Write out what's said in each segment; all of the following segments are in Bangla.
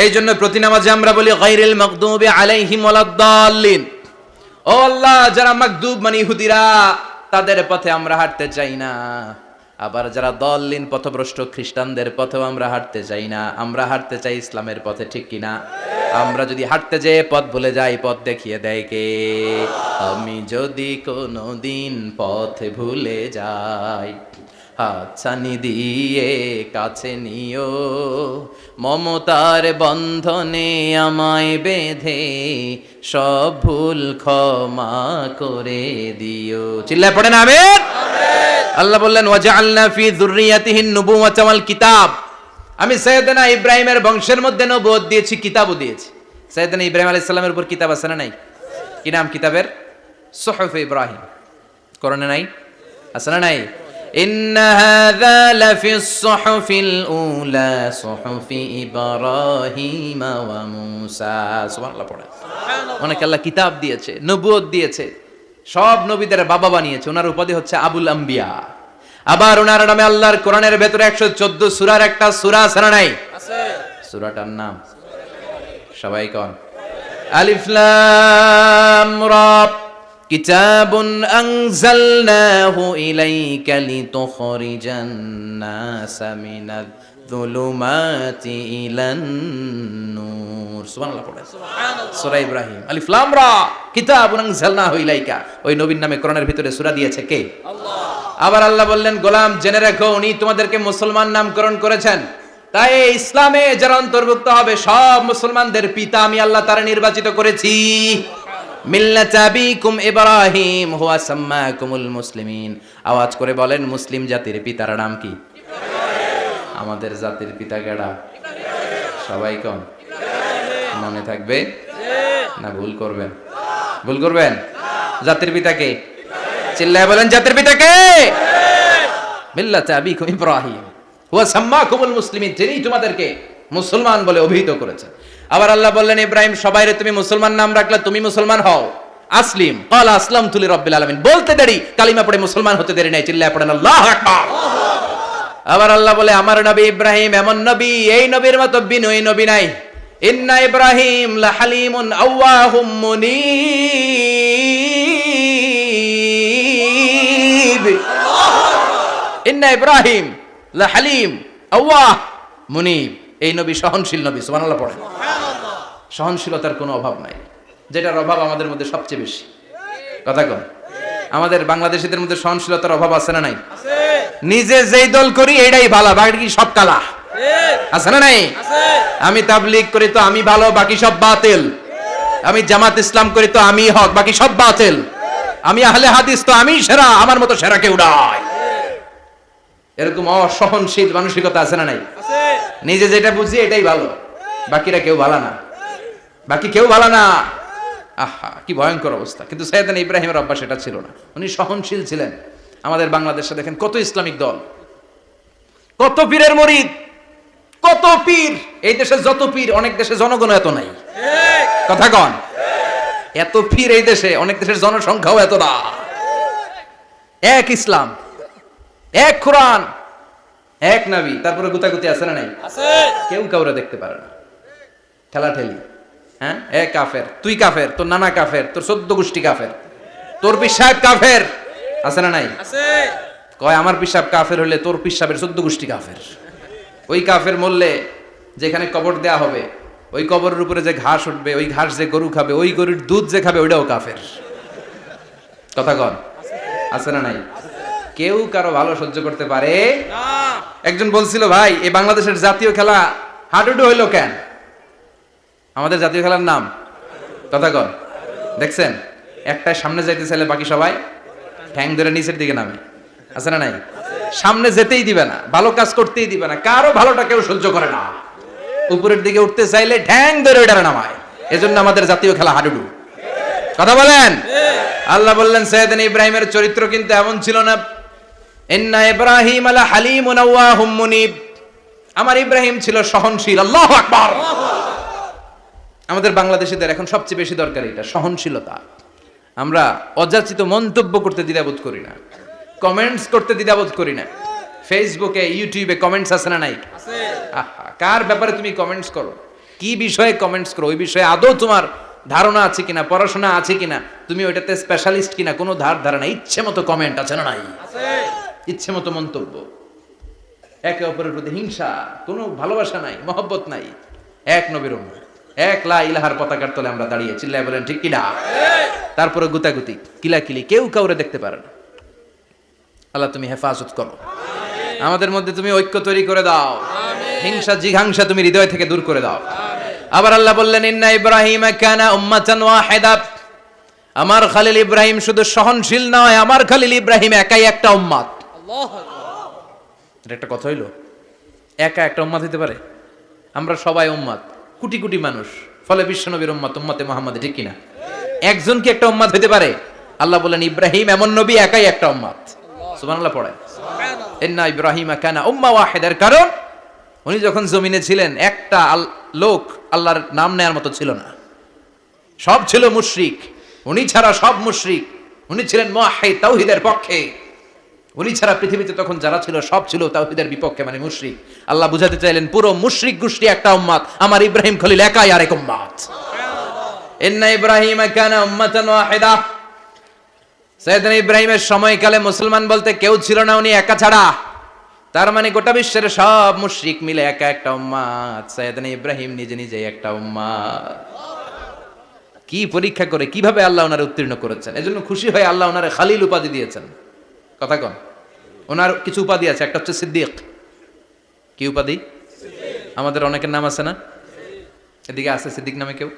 এই জন্য প্রতি নামাজে আমরা বলি গায়রিল মাগদুবি আলাইহিম ওয়ালাদ-দাল্লিন। ও আল্লাহ, যারা মাগদুব মানে ইহুদিরা, তাদের পথে আমরা হাঁটতে চাই না। আবার যারা দল্লিন পথভ্রষ্ট খ্রিস্টানদের পথেও আমরা হাঁটতে চাই না। আমরা হাঁটতে চাই ইসলামের পথে, ঠিক কিনা? আমরা যদি হাঁটতে যেয়ে পথ ভুলে যাই, পথ দেখিয়ে দেয় কে? আমি যদি কোনোদিন পথ ভুলে যাই, হাতছানি দিয়ে কাছে নিও, মমতার বন্ধনে আমায় বেঁধে সব ভুল ক্ষমা করে দিও। চিল্লায় পড়েন আমিন। আল্লাহ বললেন ওয়াজআলনা ফি যুররিয়াতিহিন নুবুওয়াতা ওয়াল কিতাব। আমি সাইয়েদনা ইব্রাহিমের বংশের মধ্যে নবুয়ত দিয়েছি, কিতাবও দিয়েছি। সাইয়েদনা ইব্রাহিম আলাইহিস সালামের উপর কিতাব আছে না নাই? কি নাম কিতাবের? সুহুফে ইব্রাহিম। কোরআনে নাই? আছে না নাই? ইন্না হাযা লাফিস সুহুফিল উলা সুহুফি ইব্রাহিম ওয়া মূসা। সুবহানাল্লাহ পড়ে। অনেক আল্লাহ কিতাব দিয়েছে, নবুয়ত দিয়েছে, সব নবীদের বাবা বানিয়েছে। ওনার উপাধি হচ্ছে আবুল আম্বিয়া। আবার ওনার নামে আল্লাহর কোরআনের ভেতরে 114 সূরার একটা সূরা আছে না নাই? আছে। সূরাটার নাম সবাই কোন? আলিফ লাম রা। কিতাবুন আনজালনাহু ইলাইকা লিতুখরিজান নাসা মিনাল যুলুমাতি ইলান নূর। সুবহানাল্লাহ পড়ে। সুবহানাল্লাহ। সূরা ইব্রাহিম। আলিফ লাম রা। কিতাবুন আনজালনাহু ইলাইকা। ওই নবীর নামে কোরআনের ভিতরে সূরা দিয়েছে কে? আল্লাহ। আবার আল্লাহ বললেন, গোলাম জেনে রাখো, উনি তোমাদেরকে মুসলমান নামকরণ করেছেন। তাই ইসলামে যারা অন্তর্ভুক্ত হবে, সব মুসলমানদের পিতা আমি আল্লাহ তারা নির্বাচিত করেছি। মিল্লাত আবিকুম ইব্রাহিম হুয়া সাম্মাকুমুল মুসলিমিন। আওয়াজ করে বলেন, মুসলিম জাতির পিতার নাম কি? আমাদের জাতির পিতা কেডা? সবাই কোন? মনে থাকবে না ভুল করবেন? ভুল করবেন? জাতির পিতা কে? চিল্লায় বলেন, জাতির পিতা কে? মিল্লাত আবিকুম ইব্রাহিম হুয়া সাম্মাকুমুল মুসলিমিন, যিনি তোমাদেরকে মুসলমান বলে অভিহিত করেছেন। আবার আল্লাহ বললেন, ইব্রাহিম সবাইরে তুমি মুসলমান নাম রাখলে, তুমি মুসলমান হও। আসলিম ক্বালা আসলামতু লিরাব্বিল আলামিন। বলতে দেরি, কালিমা পড়ে মুসলমান হতে দেরি নাই। চিল্লায় পড়েন আল্লাহু আকবার। আবার আল্লাহ বলে, আমার নবী ইব্রাহিম এমন নবী, এই নবীর মতো বিনয়ী নবী নাই। ইন্না ইব্রাহিম লাহালিমুন আওয়াহুম মুনীব। ইন্না ইব্রাহিম লাহালিম আওয়াহ মুনীব। এই নবী সহনশীল নবী। সুবহানাল্লাহ পড়েন। সহনশীলতার কোনো অভাব নাই, যেটার অভাব আমাদের মধ্যে সবচেয়ে বেশি। কথা কন, আমাদের বাংলাদেশীদের মধ্যে সহনশীলতার অভাব আছে না নাই? নিজে যেই দল করি এইটাই ভালো, বাকি সব কালা। আছে না নাই? আমি তাবলীগ করি তো আমি ভালো, বাকি সব বাতিল। আমি জামাত ইসলাম করি তো আমি হক, বাকি সব বাতিল। আমি আহলে হাদিস তো আমি সেরা, আমার মতো সেরা কেউ নাই। এরকম অসহনশীল মানসিকতা আছে না নাই? নিজে যেটা বুঝি এটাই ভালো, বাকিরা কেউ ভালো না, বাকি কেউ ভালো না। আহা, কি ভয়ঙ্কর অবস্থা। কিন্তু সাইয়েদনা ইব্রাহিমের অভ্যাস সেটা ছিল না, উনি সহনশীল ছিলেন। আমাদের বাংলাদেশে দেখেন কত ইসলামিক দল, কত পীরের মুরিদ, কত পীর। এই দেশে যত পীর, অনেক দেশে জনগণ এত নাই। কথা কন, এত পীর এই দেশে, অনেক দেশের জনসংখ্যাও এত না। এক ইসলাম, এক কোরআন, এক নবী, তারপরে গুতাগুতি আছে না নাই? কেউ কাউরে দেখতে পারে না, ঠেলাঠেলি। হ্যাঁ, এ কাফের, তুই কাফের, তোর নানা কাফের, তোর 14 গোষ্ঠী কাফের, তোর পীর সাহেব কাফের। আছে না নাই? কয় আমার পীর সাহেব কাফের হলে তোর পীর সাহেবের 14 গোষ্ঠী কাফের। ওই কাফের মরলে যেখানে কবর দেয়া হবে, ওই কবরের উপরে যে ঘাস উঠবে, ওই ঘাস যে গরু খাবে, ওই গরুর দুধ যে খাবে, ওইটাও কাফের। কথা কন, আছে না নাই? কেউ কারো ভালো সহ্য করতে পারে না। একজন বলছিল, ভাই এই বাংলাদেশের জাতীয় খেলা হাডুডু হইলো কেন? আমাদের জাতীয় খেলার নাম, কথা কন, দেখছেন? একটা সামনে যাইতে চাইলে বাকি সবাই ঠ্যাং ধরে নিচের দিকে নামে। আছে না নাই? সামনে যেতেই দিবে না, ভালো কাজ করতেই দিবে না, কারো ভালোটা কেউ সহ্য করে না। উপরের দিকে উঠতে চাইলে ঠ্যাং ধরে ওইটারে নামায়। এজন্য আমাদের জাতীয় খেলা হাডুডু। কথা বলেন। আল্লাহ বললেন, সাইয়েদনা ইব্রাহিমের চরিত্র কিন্তু এমন ছিল না। ইন্না ইব্রাহিম লাহালিমুন আওয়াহুম মুনীব। আমার ইব্রাহিম ছিল সহনশীল। আল্লাহু আকবার। আমাদের বাংলাদেশীদের এখন সবচেয়ে বেশি দরকার এটা, সহনশীলতা। আমরা অযাচিত মন্তব্য করতে দ্বিধাবোধ করি না, কমেন্টস করতে দ্বিধাবোধ করি না। ফেসবুকে, ইউটিউবে কমেন্টস আছে না নাই? কার ব্যাপারে তুমি কমেন্টস করো? কি বিষয়ে কমেন্টস করো, ওই বিষয়ে আদৌ তোমার ধারণা আছে কিনা, পড়াশোনা আছে কিনা, তুমি ওইটাতে স্পেশালিস্ট কিনা, কোনো ধারণা, ইচ্ছে মতো কমেন্ট আছে না নাই, ইচ্ছে মতো মন্তব্য, একে অপরের প্রতি হিংসা, কোনো ভালোবাসা নাই, মহব্বত নাই। এক নবীর উম্মত, এক লা ইলাহার পতাকার তলে আমরা দাঁড়িয়ে, চিল্লায় বলেন ঠিক কিনা? তারপরে গুতাগুতি, কিলাকিলি, কেউ কাউরে দেখতে পারে না। আল্লাহ তুমি হেফাজত করো, আমাদের মধ্যে তুমি ঐক্য তৈরি করে দাও, হিংসা জিঘাংসা তুমি হৃদয় থেকে দূর করে দাও। আবার আল্লাহ বললেন ইন্না ইব্রাহিম কানা উম্মাতান ওয়াহিদা, আমার খলিল ইব্রাহিম শুধু সহনশীল নয়, আমার খলিল ইব্রাহিম একাই একটা উম্মত। আল্লাহু আকবার, এটা একটা কথা হইলো? একা একটা উম্মত হতে পারে? আমরা সবাই উম্মত, কোটি কোটি মানুষ, ফলে বিশ্বনবীর উম্মত, উম্মতে মুহাম্মদ, ঠিক কিনা? একজন কি একটা উম্মত হতে পারে? আল্লাহ বলেন ইব্রাহিম এমন নবী, একাই একটা উম্মত। সুবহানাল্লাহ পড়ে, ইন্না ইব্রাহিম কানা উম্মা ওয়াহিদার, কারণ উনি যখন জমিনে ছিলেন একটা লোক আল্লাহর নাম নেয়ার মতো ছিল না, সব ছিল মুশরিক, উনি ছাড়া সব মুশরিক। উনি ছিলেন মুওয়াহহিদ, তাওহীদের পক্ষে। উনি ছাড়া পৃথিবীতে তখন যারা ছিল সব ছিল তাওহীদের বিপক্ষে, মানে মুশরিক। আল্লাহ বুঝাতে চাইলেন পুরো মুশরিক গোষ্ঠী একটা উম্মত, আমার ইব্রাহিম খলিল একাই আরেক উম্মত। ইন্না ইব্রাহিম কানা উম্মাতান ওয়াহিদা, সাইয়েদনা ইব্রাহিমের সময়কালে মুসলমান বলতে কেউ ছিল না, উনি একা ছাড়া। তার মানে গোটা বিশ্বের সব মুশরিক মিলে একা একটা উম্মত, সাইয়েদনা ইব্রাহিম নিজে নিজে একটা উম্মত। কি পরীক্ষা করে কিভাবে আল্লাহ ওনারে উত্তীর্ণ করেছেন, এজন্য খুশি হয়ে আল্লাহ ওনারে খালিল উপাধি দিয়েছেন। কথা কন, ওনার কিছু উপাধি আছে, একটা হচ্ছে সিদ্দিক। কি উপাধি? আমাদের অনেকের নাম আছে না, এদিকে আছে সিদ্দিক নামে কেউ?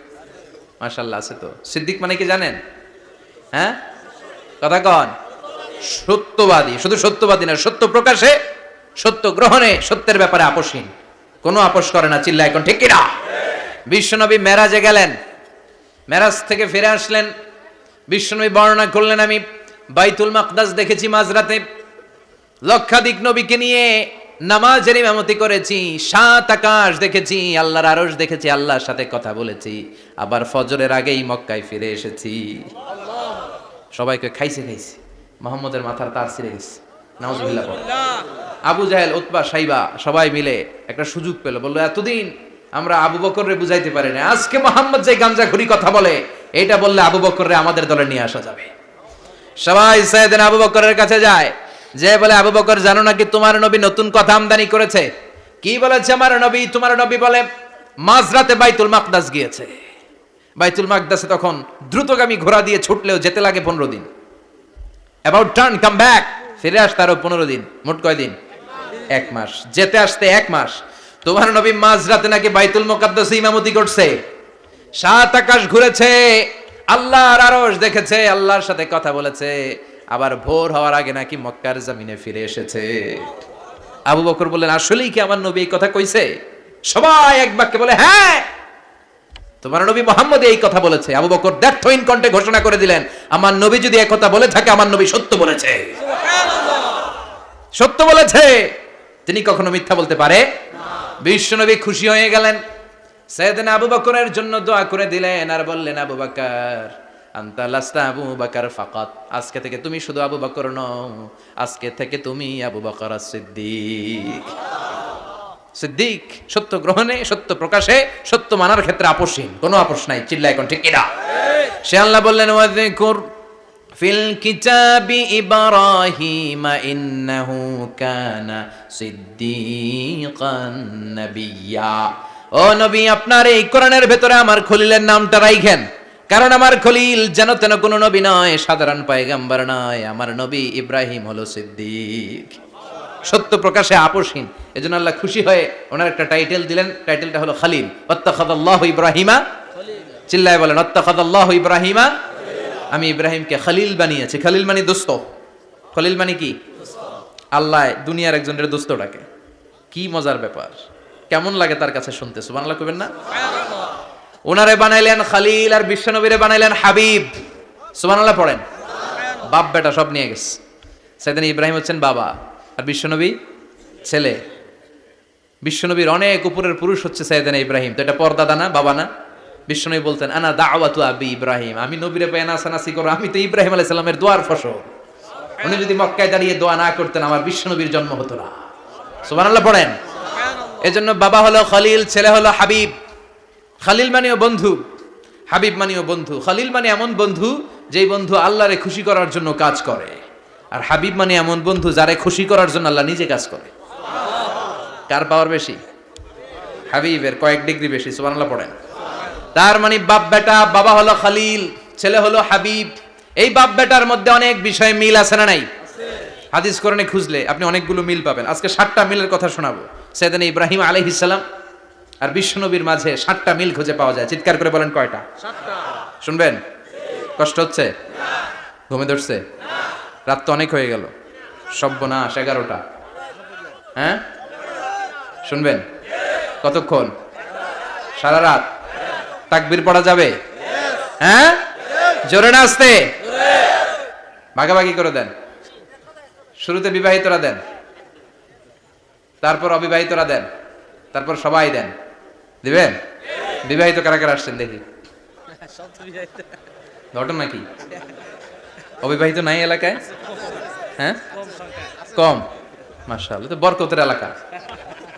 মাশাআল্লাহ আছে। তো সিদ্দিক মানে কি জানেন? হ্যাঁ, কথা কন। সত্যবাদী, শুধু সত্যবাদী না, সত্য প্রকাশে, সত্য গ্রহণে, সত্যের ব্যাপারে আপোষহীন, কোনো আপোষ করে না। চিল্লা এখন ঠিক কিনা? বিশ্বনবী মেরাজে গেলেন, মেরাজ থেকে ফিরে আসলেন, বিশ্বনবী বর্ণনা করলেন আমি বাইতুল মাকদাস দেখেছি মাঝরাতে, লক্ষাধিক নবীকে নিয়ে নামাজের ইমামতি করেছি, 7 আকাশ দেখেছি, আল্লাহর আরশ দেখেছি, আল্লাহর সাথে কথা বলেছি, আবার ফজরের আগেই মক্কায় ফিরে এসেছি। সবাইকে খাইছে মোহাম্মদের মাথার তার ছিঁড়ে গেছে, নাউজুবিল্লাহ। আবু জাহেল, উতবা, সাইবা সবাই মিলে একটা সুযোগ পেল, বললো এতদিন আমরা আবু বকররে বুঝাইতে পারি না, আজকে মোহাম্মদ যে গাঞ্জাখুরি কথা বলে, এটা বললে আবু বকররে আমাদের দলে নিয়ে আসা যাবে। সবাই সাইয়েদনা আবু বকরের কাছে যায়, যে বলে আবু বকর জানো নাকি তোমার নবী নতুন কথা আমদানি করেছে? কি বলেছে আমার নবী? তোমার নবী বলে মাঝরাতে বাইতুল মাকদাস গিয়েছে। বাইতুল মাকদাসে তখন দ্রুতগামী ঘোড়া দিয়ে ছুটলেও যেতে লাগে 15 দিন, অ্যাবাউট টার্ন কাম ব্যাক, ফিরে আসতে আরো 15 দিন, মোট কয় দিন? 1 মাস, যেতে আসতে 1 মাস। তোমার নবী মাঝরাতে নাকি বাইতুল মুকাদ্দাসে ইমামতি করছে, 7 আকাশ ঘুরেছে, আল্লাহর আরশ দেখেছে, আল্লাহর সাথে কথা বলেছে, আবার ভোর হওয়ার আগে নাকি মক্কার জমিনে ফিরে এসেছে। আবু বকর বললেন আসলেই কি আমার নবী এই কথা কইছে? সবাই এক বাক্যে বলে হ্যাঁ, তোমার নবী মুহাম্মদ এই কথা বলেছে। আবু বকর দ্ব্যর্থহীন কণ্ঠে ঘোষণা করে দিলেন, আমার নবী যদি এই কথা বলে থাকে, আমার নবী সত্য বলেছে। সত্য বলেছে, তিনি কখনো মিথ্যা বলতে পারে না। বিশ্বনবী খুশি হয়ে গেলেন, সাইয়েদনা আবু বকরের জন্য দোয়া করে দিলেন, আর বললেন আবু বকর আনতা লাস্তা আবু বকর ফাকাত, আজকে থেকে তুমি শুধু আবু বকর নও, আজকে থেকে তুমি আবু বকর as-সিদ্দিক। সিদ্দিক, সত্য গ্রহণে, সত্য প্রকাশে, সত্য মানার ক্ষেত্রে আপোষহীন, কোনো আপোষ নাই। চিল্লা এখন ঠিক কিনা? সে আল্লাহ বললেন ওয়াযকুর ফিল কিতাবি ইব্রাহিম ইন্নাহু কানা সিদ্দিকান নাবিয়্যা। ও নবী, আপনার এই কোরআনের ভেতরে আমার খলিলের নামটা রাখেন, কারণ আমার খলিল যেন তেন কোনো নবী নয়, সাধারণ পয়গম্বর নয়, আমার নবী ইব্রাহিম হলো সিদ্দিক, সত্য প্রকাশে আপোষহীন। এজন্য আল্লাহ খুশি হয়ে ওনার একটা টাইটেল দিলেন, টাইটেলটা হলো খলিল। ওয়াত্তাখাযাল্লাহু ইব্রাহিমা, চিল্লায় বলেন ওয়াত্তাখাযাল্লাহু ইব্রাহিমা, আমি ইব্রাহিমকে খলিল বানিয়েছি। খলিল মানে দোস্ত, খলিল মানে কি? আল্লাহ দুনিয়ার একজনের দোস্ত ডাকে, কি মজার ব্যাপার, কেমন লাগে তার কাছে শুনতে? সুবহানাল্লাহ কইবেন না? ওনারে বানাইলেন খলিল, আর বিশ্বনবীরে বানাইলেন হাবিব। সুবহানাল্লাহ পড়েন। বাপ বেটা সব নিয়ে গেছে। সাইয়েদনা ইব্রাহিম হচ্ছেন বাবা, আর বিশ্বনবী ছেলে। বিশ্বনবীর অনেক উপরের পুরুষ হচ্ছে সাইয়েদনা ইব্রাহিম, তো এটা পরদাদা না, বাবা না? বিশ্বনবী বলতেন আনা দাওয়াতু আবি ইব্রাহিম, আমি নবীরে পেয়ে নাসানাসি করো, আমি তো ইব্রাহিম আলাইহিস সালামের দোয়ার ফসল। উনি যদি মক্কায় দাঁড়িয়ে দোয়া না করতেন, আমার বিশ্বনবীর জন্ম হতো না। সুবহানাল্লাহ পড়েন। এজন্য বাবা হলো খলিল, ছেলে হলো হাবিব। খালিল মানেও বন্ধু, হাবিব মানেও বন্ধু। খালিল মানে এমন বন্ধু যেই বন্ধু আল্লাহরে খুশি করার জন্য কাজ করে, আর হাবিব মানে এমন বন্ধু যারে খুশি করার জন্য আল্লাহ নিজে কাজ করে। কার পাওয়ার বেশি? হাবিবের কয়েক ডিগ্রি বেশি। সুবহানাল্লাহ পড়েন। তার মানে বাপ বেটা, বাবা হলো খালিল, ছেলে হলো হাবিব। এই বাপ বেটার মধ্যে অনেক বিষয়ে মিল আছে না নাই? হাদিস কোরআনে খুঁজলে আপনি অনেকগুলো মিল পাবেন। আজকে 7টা মিলের কথা শোনাবো। সাইয়েদনা ইব্রাহিম আলাইহিস সালাম আর বিশ্বনবীর মাঝে 7টা মিল খুঁজে পাওয়া যায়। চিৎকার করে বলেন কয়টা? 7টা। শুনবেন? কষ্ট হচ্ছে? ঘুমে ধরছে? রাত তো অনেক হয়ে গেল। সর্বনাশ, 11টা। হ্যাঁ, শুনবেন? কতক্ষণ? সারা রাত। তাকবীর পড়া যাবে? হ্যাঁ, জোরে না আস্তে? ভাগাভাগি করে দেন। শুরুতে বিবাহিতরা দেন, তারপর অবিবাহিতরা দেন, তারপর সবাই দেন। দিবেন? বিবাহিত কারা কারা আসছেন দেখি? ঘটনা কি? অবিবাহিত নাই এলাকায়? হ্যাঁ, কম। মাশাআল্লাহ, তো বরকতের এলাকা।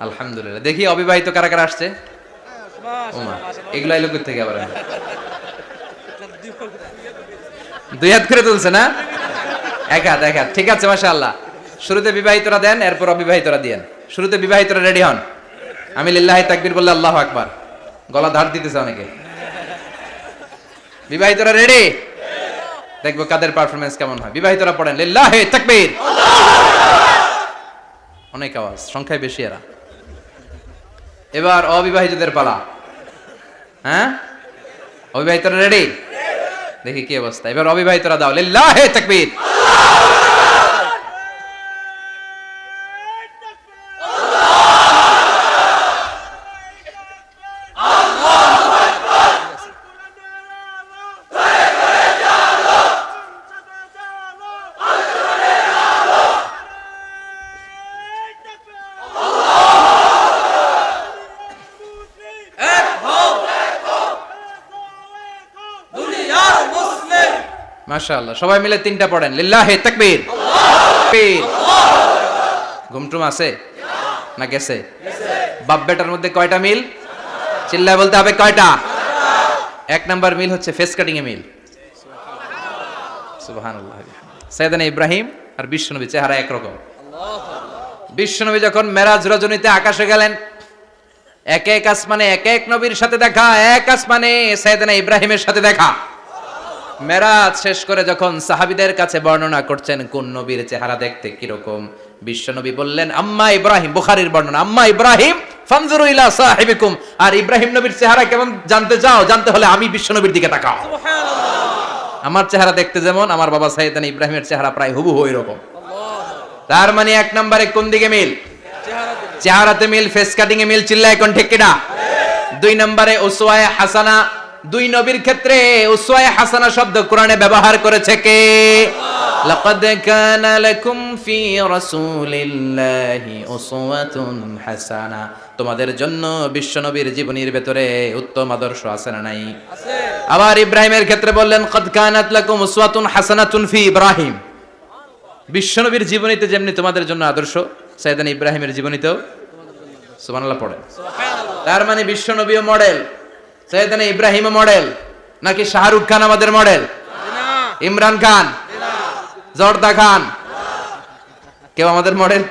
আলহামদুলিল্লাহ। দেখি অবিবাহিত কারা কারা আসছে? ওমা, এগুলা এলো থেকে আবার 2 হাত করে তুলছে না? 1 হাত 1 হাত। ঠিক আছে, মাশাআল্লাহ। শুরুতে বিবাহিতরা দেন, এরপর অবিবাহিতরা দিয়েন। শুরুতে বিবাহিতরা রেডি হন। আমি লিল্লাহি তাকবীর বললে আল্লাহু আকবার। গলা ধার দিতেছে অনেকে। বিবাহিতরা রেডি? দেখবো কাদের পারফরম্যান্স কেমন হয়। বিবাহিতরা পড়েন লিল্লাহি তাকবীর। অনেক আওয়াজ, সংখ্যায় বেশি এরা। এবার অবিবাহিতদের পালা। হ্যাঁ, অবিবাহিতরা রেডি? দেখি কি অবস্থা। এবার অবিবাহিতরা দাও লিল্লাহি তাকবীর। মাশাআল্লাহ, সবাই মিলে 3টা পড়েন লিল্লাহি তাকবীর। ঘুমটুম আছে না গেছে? বাপ বেটার মধ্যে কয়টা মিল? চিল্লায় বলতে হবে কয়টা? 1 নাম্বার মিল হচ্ছে ফেস কাটিং এ মিল। সুবহানাল্লাহ। সাইয়েদনা ইব্রাহিম আর বিশ্বনবী চেহারা একরকম। বিশ্বনবী যখন মেরাজ রজনীতে আকাশে গেলেন, এক এক আসমানে এক এক নবীর সাথে দেখা, এক আসমানে সাইয়েদনা ইব্রাহিমের সাথে দেখা। মেরাজ শেষ করে যখন সাহাবীদের কাছে বর্ণনা করছেন কোন নবীর চেহারা দেখতে কিরকম, বিশ্বনবী বললেন আম্মা ইব্রাহিম। বুখারীর বর্ণনা, আম্মা ইব্রাহিম ফানজুরু ইলা সাহিবিকুম। আর ইব্রাহিম নবীর চেহারা কেমন জানতে চাও? জানতে হলে আমি বিশ্বনবীর দিকে তাকাও। সুবহানাল্লাহ। আমার চেহারা দেখতে যেমন, আমার বাবা সাইয়েদনা ইব্রাহিমের চেহারা প্রায় হুবহু এরকম। তার মানে 1 নম্বরে কোন দিকে মিল? চেহারাতে মিল, ফেস কাটিং এ মিল। চিল্লায় কোন ঠিক কিনা? 2 নম্বরে উসওয়ায়ে হাসানা। 2 নবীর ক্ষেত্রে উসওয়ায়ে হাসানা শব্দ কোরআনে ব্যবহার করেছে কে? লাকাদ কানা লাকুম ফি রাসূলিল্লাহি উসওয়াতুন হাসানা। তোমাদের জন্য বিশ্বনবীর জীবনীর ভেতরে উত্তম আদর্শ আছে না নাই? আছে। আবার ইব্রাহিমের ক্ষেত্রে বললেন কদ কানাত লাকুম উসওয়াতুন হাসানাতুন ফি ইব্রাহিম। বিশ্বনবীর জীবনীতে যেমনি তোমাদের জন্য আদর্শ, সাইয়েদনা ইব্রাহিমের জীবনীতেও। সুবহানাল্লাহ পড়েন। সুবহানাল্লাহ। তার মানে বিশ্বনবীও মডেল, সাইয়েদনা ইব্রাহিমও মডেল। নাকি শাহরুখ খান আমাদের মডেল? না। ইমরান খান? না। জর্দা খান? না। কেউ আমাদের মডেল?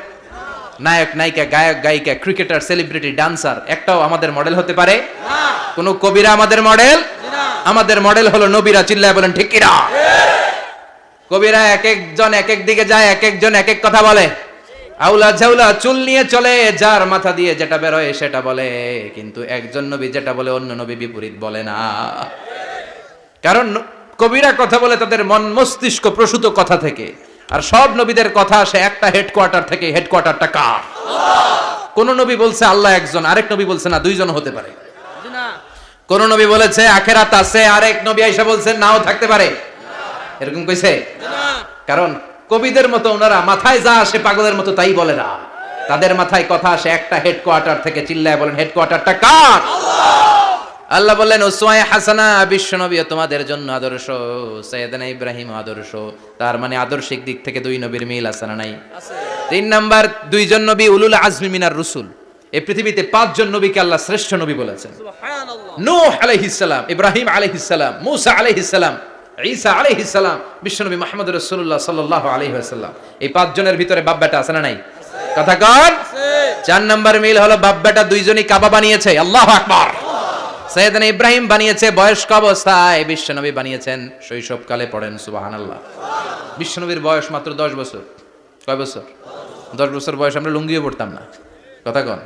নায়ক নায়িকা, গায়ক গায়িকা, ক্রিকেটার, সেলিব্রিটি, ডান্সার একটাও আমাদের মডেল হতে পারে না। কোন কবিরা আমাদের মডেল? না। আমাদের মডেল হলো নবীরা। চিল্লায় বলেন ঠিক কিনা? কবিরা এক একজন এক এক দিকে যায়, এক একজন এক এক কথা বলে। আউলা ঝাউলা চুল নিয়ে চলে, যার মাথা দিয়ে যেটা বের হয় সেটা বলে। কিন্তু একজন নবী যেটা বলে অন্য নবী বিপরীত বলে না। কারণ কবিরা কথা বলে তাদের মন মস্তিষ্ক প্রসূত কথা থেকে, আর সব নবীদের কথা আসে একটা হেডকোয়ার্টার থেকে। হেডকোয়ার্টারটা কার? কোন নবী বলছে আল্লাহ একজন, আরেক নবী বলছে না, 2 জন হতে পারে। কোন নবী বলেছে আখিরাত আছে, আরেক নবী আয়েশা বলছে নাও থাকতে পারে। এরকম কইছে? কারণ কবিদের মতো ওনারা মাথায় যা আসে পাগলের মতো তাই বলে না। তাদের মাথায় কথা আসে একটা হেডকোয়ার্টার থেকে। চিল্লায় বলেন হেডকোয়ার্টারটা কার? আল্লাহ বললেন উসওয়ায়ে হাসানা। বিশ্বনবী তোমাদের জন্য আদর্শ, সাইয়েদনা ইব্রাহিম আদর্শ। তার মানে আদর্শিক দিক থেকে 2 নবীর মিল আছে না নাই? আছে। 3 নাম্বার, 2 জন নবী উলুল আজমি মিনার রসুল। এই পৃথিবীতে 5 জন নবীকে আল্লাহ শ্রেষ্ঠ নবী বলেছেন। নূহ আলাইহিস সালাম, ইব্রাহিম আলাইহিস সালাম, মুসা আলাইহিস সালাম, ঈসা আলাইহিস সালাম, বিশ্বনবী মুহাম্মদ রাসূলুল্লাহ সাল্লাল্লাহু আলাইহি ওয়াসাল্লাম। এই 5 জনের ভিতরে বাপ বেটা আছে না নাই? কথা কন। 4 নাম্বার মিল হলো বাপ বেটা দুইজনই কাবা বানিয়েছে। আল্লাহু আকবার। সাইয়েদনা ইব্রাহিম বানিয়েছে বয়স্ক অবস্থায়, বিশ্বনবী বানিয়েছেন শৈশবকালে। পড়েন সুবহানাল্লাহ। বিশ্বনবীর বয়স মাত্র 10 বছর। কয় বছর? 10 বছর বয়স আমরা লুঙ্গিও পড়তাম না। কথা কন।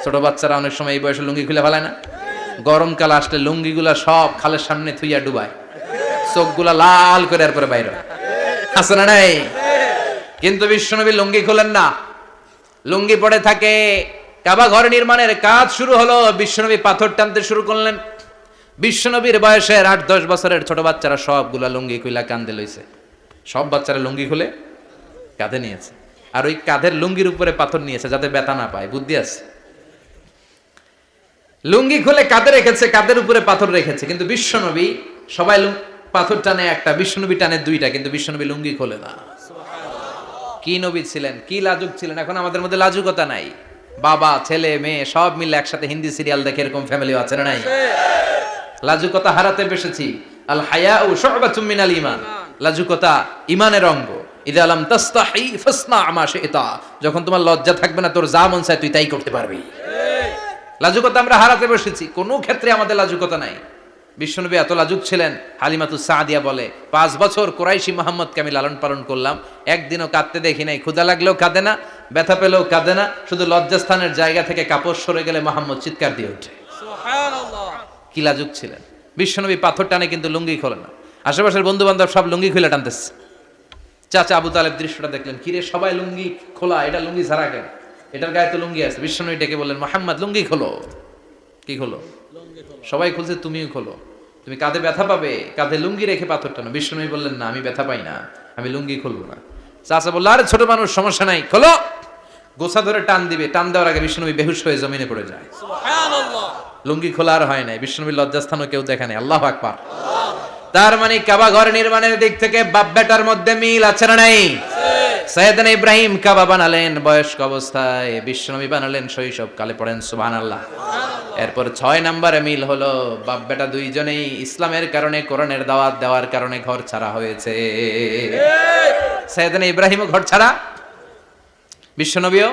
ছোট বাচ্চারা অনেক সময় এই বয়সে লুঙ্গি খুলে ফেলায় না? গরমকাল আসলে লুঙ্গিগুলা সব খালের সামনে থুইয়া ডুবায়, চোখগুলা লাল করে এরপরে বাইরে আছে না নাই? কিন্তু বিশ্বনবী লুঙ্গি খোলেন না, লুঙ্গি পড়ে থাকে। কাবা ঘর নির্মাণের কাজ শুরু হলো, বিশ্বনবী পাথর টানতে শুরু করলেন। বিশ্বনবীর বয়সের 8-10 বছরের ছোট বাচ্চারা সবগুলা লুঙ্গি খুইলা কাঁধে লইছে। সব বাচ্চারা লুঙ্গি খুলে কাঁধে নিয়েছে, আর ওই কাঁধের লুঙ্গির উপরে পাথর নিয়েছে যাতে ব্যথা না পায়। বুদ্ধি আছে। লুঙ্গি খুলে কাঁধে রেখেছে, কাঁধের উপরে পাথর রেখেছে। কিন্তু বিশ্বনবী, সবাই পাথর টানে একটা, বিশ্বনবী টানে 2টা, কিন্তু বিশ্বনবী লুঙ্গি খোলে না। কি নবী ছিলেন, কি লাজুক ছিলেন। এখন আমাদের মধ্যে লাজুকতা নাই। বাবা ছেলে মেয়ে সব মিলে একসাথে হিন্দি সিরিয়াল দেখে, এরকম ফ্যামিলিও আছে না নাই? লাজুকতা হারাতে বসেছি। আল হায়াউ শু'বাতুম মিনাল ঈমান। লাজুকতা ঈমানের অঙ্গ। ইযা লাম তাস্তাহি ফাসনা মা শি'তা। যখন তোমার লজ্জা থাকবে না, তোর যা মন চায় তুই তাই করতে পারবি। লাজুকতা আমরা হারাতে বসেছি, কোনো ক্ষেত্রে আমাদের লাজুকতা নাই। বিশ্বনবী এত লাজুক ছিলেন, হালিমাতুস সাদিয়া বলে 5 বছর কুরাইশি মুহাম্মদকে আমি লালন পালন করলাম, একদিনও কাঁদতে দেখি নাই। ক্ষুধা লাগলেও কাঁদে না, ব্যথা পেলেও কাঁদে না, শুধু লজ্জাস্থানের জায়গা থেকে কাপড় সরে গেলে মুহাম্মদ চিৎকার দিয়ে ওঠে। সুবহানাল্লাহ। কি লাজুক ছিলেন। বিশ্বনবী পাথর টানে কিন্তু লুঙ্গি খোলে না। আশেপাশের বন্ধু বান্ধব সব লুঙ্গি খুলে টানতেছে। চাচা আবু তালেব দৃশ্যটা দেখলেন, কিরে সবাই লুঙ্গি খোলা, এটা লুঙ্গি ছাড়া কেন? এটার গায়ে তো লুঙ্গি আছে। বিশ্বনবী ডেকে বললেন, মুহাম্মদ লুঙ্গি খোলো। কি খোলো? সবাই খুলছে, তুমিও খোলো। তুমি কাঁধে ব্যথা পাবে, কাঁধে লুঙ্গি রেখে পাথর টানো। বিশ্বনবী বললেন, না আমি ব্যথা পাই না, আমি লুঙ্গি খুলবো না। চাচা বলল, আরে ছোট মানুষ, সমস্যা নাই, খোলো। গোছা ধরে টান দিবে, টান দেওয়ার আগে বিশ্বনবী বেহুশ হয়ে জমিনে পড়ে যায়। সুবহানাল্লাহ। লুঙ্গি খোলা আর হয় নাই। বিশ্বনবীর লজ্জাস্থানও কেউ দেখে নাই। আল্লাহু আকবার। তার মানে কাবা ঘর নির্মাণের দিক থেকে বাপ বেটার মধ্যে মিল আছে না নাই? সাইয়েদনা ইব্রাহিম কাবা বানালেন বয়স্ক অবস্থায়, বিশ্বনবী বানালেন শৈশবকালে। পড়েন সুবহানাল্লাহ। এরপর 6 নম্বরে মিল হলো, বাপ বেটা দুইজনেই ইসলামের কারণে, কোরআনের দাওয়াত দেওয়ার কারণে ঘর ছাড়া হয়েছে। সাইয়েদনা ইব্রাহিমও ঘর ছাড়া, বিশ্বনবীও।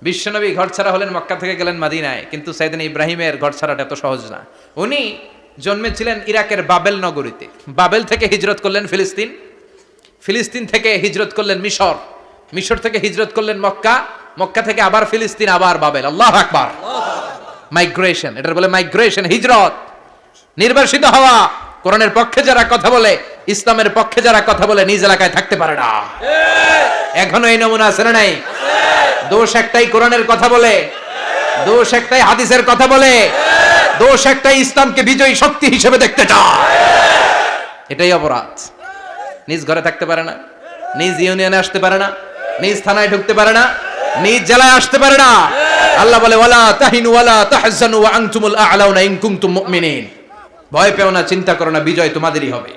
বিশ্বনবী ঘর ছাড়া হলেন, মক্কা থেকে গেলেন মদিনায়। কিন্তু সাইয়েদনা ইব্রাহিমের ঘর ছাড়াটা এত সহজ না। উনি জন্মেছিলেন ইরাকের বাবেল নগরীতে। বাবেল থেকে হিজরত করলেন ফিলিস্তিন, ফিলিস্তিন থেকে হিজরত করলেন মিশর, মিশর থেকে হিজরত করলেন মক্কা, মক্কা থেকে আবার ফিলিস্তিন, আবার বাবেল। আল্লাহু আকবার। মাইগ্রেশন, এটার বলে মাইগ্রেশন, হিজরত। নির্বাসিত হওয়া। কোরআনের পক্ষে যারা কথা বলে, ইসলামের পক্ষে যারা কথা বলে, নিজ এলাকায় থাকতে পারে না। এখনো এই নমুনা আছে না নাই? দোষ একটাই, কোরআনের কথা বলে। দোষ একটাই, হাদিসের কথা বলে। দোষ একটাই, ইসলামকে বিজয়ী শক্তি হিসেবে দেখতে চায়। এটাই অপরাধ। নিজ ঘরে থাকতে পারে না, নিজ ইউনিয়নে আসতে পারে না, নিজ থানায় ঢুকতে পারে না, নিজ জেলায় আসতে পারে না। আল্লাহ বলে, ওয়ালা তাহিনু ওয়ালা তাহজানু ওয়া আনতুমুল আ'লাউনা ইন কুনতুম মুমিনিন। ভয় পেও না, চিন্তা করো না, বিজয় তোমাদেরই হবে।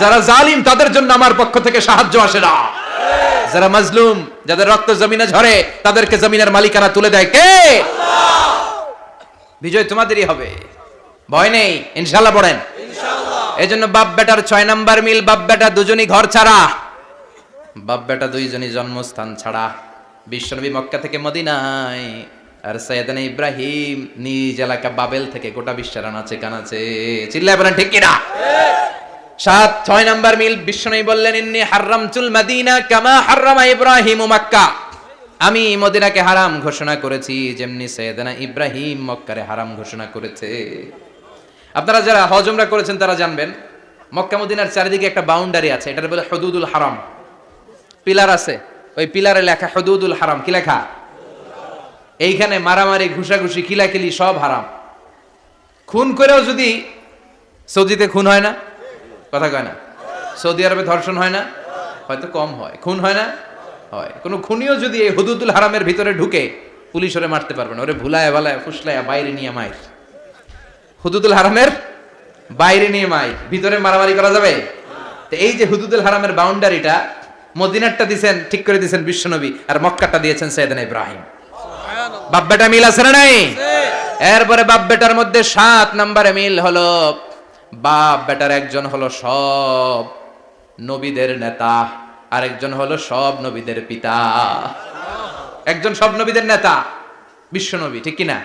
যারা জালিম তাদের জন্য আমার পক্ষ থেকে সাহায্য আসে না। যারা মাজলুম, যাদের রক্ত জমিনে ঝরে, তাদেরকে জমিনের মালিকানা তুলে দেয় কে? আল্লাহ। বিজয় তোমাদেরই হবে, ভয় নেই, ইনশাআল্লাহ। পড়েন ইনশাআল্লাহ। এজন্য বাপ বেটার 6 নাম্বার মিল, বাপ বেটা দুজনই ঘর ছাড়া, বাপ বেটা দুইজনই জন্মস্থান ছাড়া। বিশ্বনবী মক্কা থেকে মদিনায়, আর সাইয়েদনা ইব্রাহিম নিজ এলাকা বাবেল থেকে গোটা বিশ্বের আনাচে কানাচে। চিল্লায় বলেন ঠিক কিনা? 6 নাম্বার মিল, বিশ্বনবী বললেন, ইন্নী হারামতুল মদিনা কামা হারামা ইব্রাহিম মক্কা। আমি মদিনাকে হারাম ঘোষণা করেছি যেমনি সাইয়েদনা ইব্রাহিম মক্কারে হারাম ঘোষণা করেছে। আপনারা যারা হজ উমরা করেছেন তারা জানবেন, মক্কা মদিনার চারিদিকে একটা বাউন্ডারি আছে, এটার বলে হুদুদুল হারাম। পিলার আছে, ওই পিলারে লেখা হুদুদুল হারাম। কি লেখা? এইখানে মারামারি, ঘুষাঘুষি, কিলাকিলি সব হারাম। খুন করেও যদি, সৌদিতে খুন হয় না? কথা কয় না? সৌদি আরবে ধর্ষণ হয় না? হয়তো কম হয়। খুন হয় না? হয়। কোন খুনিও যদি এই হুদুদুল হারামের ভিতরে ঢুকে, পুলিশ ওরে মারতে পারবে না। ওরে ভুলায় ভালায় ফুসলায় বাইরে নিয়ে মাইর। হুদুদুল হারামের বাইরে নিয়ে মাইর, ভিতরে মারামারি করা যাবে? তো এই যে হুদুদুল হারামের বাউন্ডারিটা, মদিনারটা দিয়েছেন, ঠিক করে দিয়েছেন বিশ্বনবী, আর মক্কাটা দিয়েছেন সাইয়েদনা ইব্রাহিম। বাপ বেটা মিল আছে না নাই? এরপরে বাপ বেটার মধ্যে 7 নম্বরে মিল হলো বাপ বেটার একজন হলো সব নবীদের নেতা, আরেকজন হলো সব নবীদের পিতা। একজন সব নবীদের নেতা, বিশ্ব নবী, ঠিক কিনা?